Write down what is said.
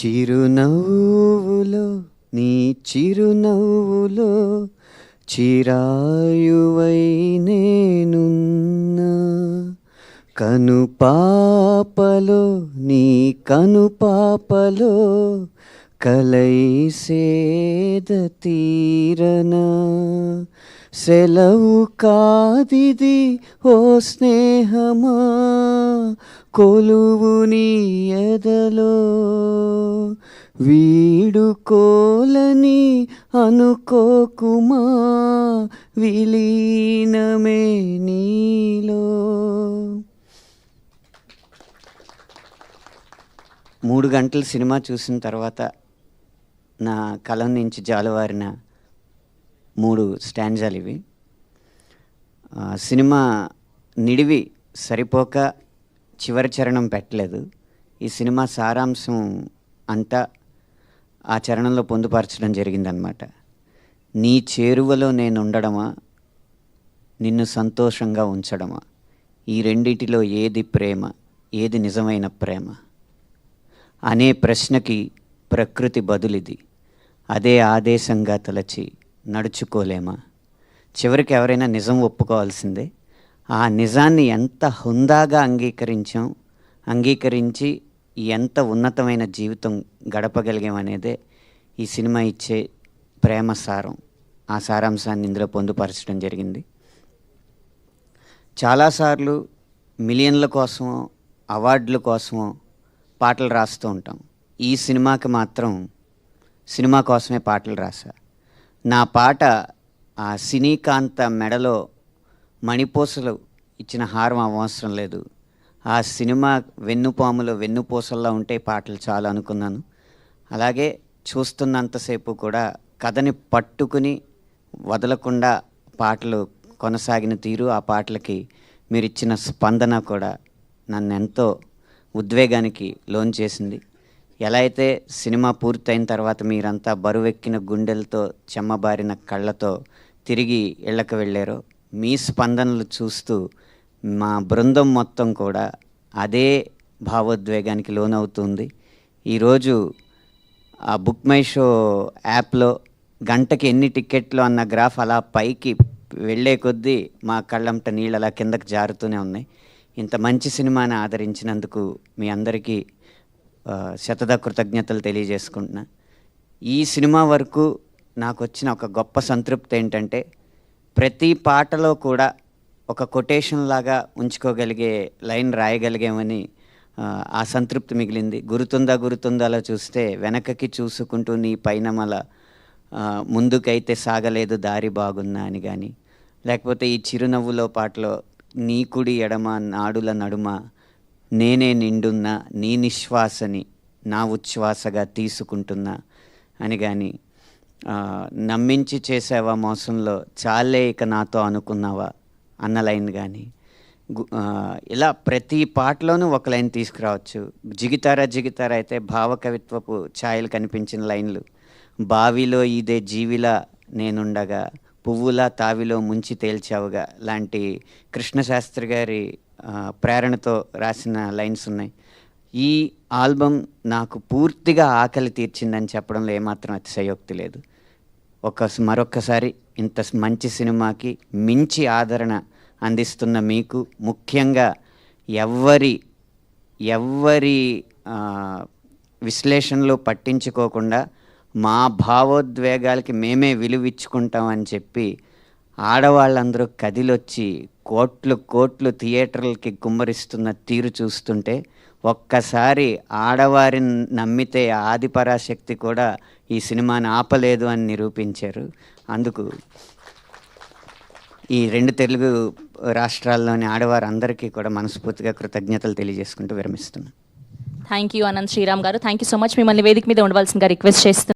చిరునవ్వులో నీ చిరునవ్వులో చిరాయువై నేనున్నా, కనుపాపలో నీ కనుపాపలో కలై సేద తీరనా. సెలవు కాదిది ఓ స్నేహమా, కొలువు నీ ఎదలో, వీడుకోలని అనుకోకుమా, విలీనమే నీలో. 3 గంటలు సినిమా చూసిన తర్వాత నా కలం నుంచి జాలువారిన 3 స్టాంజాలు ఇవి. సినిమా నిడివి సరిపోక చివరి చరణం పెట్టలేదు. ఈ సినిమా సారాంశం అంతా ఆ చరణంలో పొందుపరచడం జరిగిందనమాట. నీ చేరువలో నేను ఉండడమా, నిన్ను సంతోషంగా ఉంచడమా, ఈ రెండిటిలో ఏది ప్రేమ, ఏది నిజమైన ప్రేమ అనే ప్రశ్నకి ప్రకృతి బదులిది. అదే ఆదేశంగా తలచి నడుచుకోలేమా. చివరికి ఎవరైనా నిజం ఒప్పుకోవాల్సిందే. ఆ నిజాన్ని ఎంత హుందాగా అంగీకరించి ఎంత ఉన్నతమైన జీవితం గడపగలిగామనేదే ఈ సినిమా ఇచ్చే ప్రేమ సారం. ఆ సారాంశాన్ని ఇందులో పొందుపరచడం జరిగింది. చాలాసార్లు మిలియన్ల కోసమో అవార్డుల కోసమో పాటలు రాస్తూ ఉంటాం. ఈ సినిమాకి మాత్రం సినిమా కోసమే పాటలు రాశా. నా పాట ఆ సినీకాంత మెడలో మణిపూసలు ఇచ్చిన హారం అవసరం లేదు. ఆ సినిమా వెన్నుపాములో వెన్నుపూసల్లో ఉంటే పాటలు చాలు అనుకున్నాను. అలాగే చూస్తున్నంతసేపు కూడా కథని పట్టుకుని వదలకుండా పాటలు కొనసాగిన తీరు, ఆ పాటలకి మీరు ఇచ్చిన స్పందన కూడా నన్ను ఎంతో ఉద్వేగానికి లోన్ చేసింది. ఎలా అయితే సినిమా పూర్తయిన తర్వాత మీరంతా బరువెక్కిన గుండెలతో చెమ్మబారిన కళ్ళతో తిరిగి ఇళ్ళకి వెళ్ళారో, మీ స్పందనలు చూస్తూ మా బృందం మొత్తం కూడా అదే భావోద్వేగానికి లోనవుతుంది. ఈరోజు ఆ బుక్ మై షో యాప్లో గంటకి ఎన్ని టికెట్లు అన్న గ్రాఫ్ అలా పైకి వెళ్ళే కొద్దీ మా కళ్ళంట నీళ్ళు అలా కిందకి జారుతూనే ఉన్నాయి. ఇంత మంచి సినిమాని ఆదరించినందుకు మీ అందరికీ శతద కృతజ్ఞతలు తెలియజేసుకుంటున్నా. ఈ సినిమా వరకు నాకు వచ్చిన ఒక గొప్ప సంతృప్తి ఏంటంటే, ప్రతి పాటలో కూడా ఒక కొటేషన్ లాగా ఉంచుకోగలిగే లైన్ రాయగలిగామని ఆ సంతృప్తి మిగిలింది. గురుతుందాలో చూస్తే వెనకకి చూసుకుంటూ నీ పైనమల ముందుకైతే సాగలేదు దారి బాగున్నా అని కానీ, లేకపోతే ఈ చిరునవ్వులో పాటలో నీ కుడి ఎడమ నాడుల నడుమ నేనే నిండున్నా, నీ నిశ్వాసని నా ఉచ్ఛ్వాసగా తీసుకుంటున్నా అని కానీ, నమ్మించి చేసావా మోసంలో చాలే ఇక నాతో అనుకున్నావా అన్న లైన్ కానీ, ఇలా ప్రతి పాటలోనూ ఒక లైన్ తీసుకురావచ్చు. జిగితారా జిగితారా అయితే భావకవిత్వపు ఛాయలు కనిపించిన లైన్లు. బావిలో ఇదే జీవిలా నేనుండగా పువ్వులా తావిలో ముంచి తేల్చావుగా లాంటి కృష్ణశాస్త్రి గారి ప్రేరణతో రాసిన లైన్స్ ఉన్నాయి. ఈ ఆల్బమ్ నాకు పూర్తిగా ఆకలి తీర్చిందని చెప్పడంలో ఏమాత్రం అతిశయోక్తి లేదు. మరొక్కసారి ఇంత మంచి సినిమాకి మించి ఆదరణ అందిస్తున్న మీకు, ముఖ్యంగా ఎవ్వరి విశ్లేషణలు పట్టించుకోకుండా మా భావోద్వేగాలకి మేమే విలువిచ్చుకుంటామని చెప్పి ఆడవాళ్ళందరూ కదిలొచ్చి కోట్లు థియేటర్లకి గుమ్మరిస్తున్న తీరు చూస్తుంటే, ఒక్కసారి ఆడవారిని నమ్మితే ఆదిపరాశక్తి కూడా ఈ సినిమాని ఆపలేదు అని నిరూపించారు. అందుకు ఈ 2 తెలుగు రాష్ట్రాల్లోని ఆడవారందరికీ కూడా మనస్ఫూర్తిగా కృతజ్ఞతలు తెలియజేసుకుంటూ విరమిస్తున్నాను. థ్యాంక్ యూ అనంత్ శ్రీరామ్ గారు. Thank you so much. మిమ్మల్ని వేదిక మీద ఉండవలసిందిగా రిక్వెస్ట్ చేస్తున్నాను.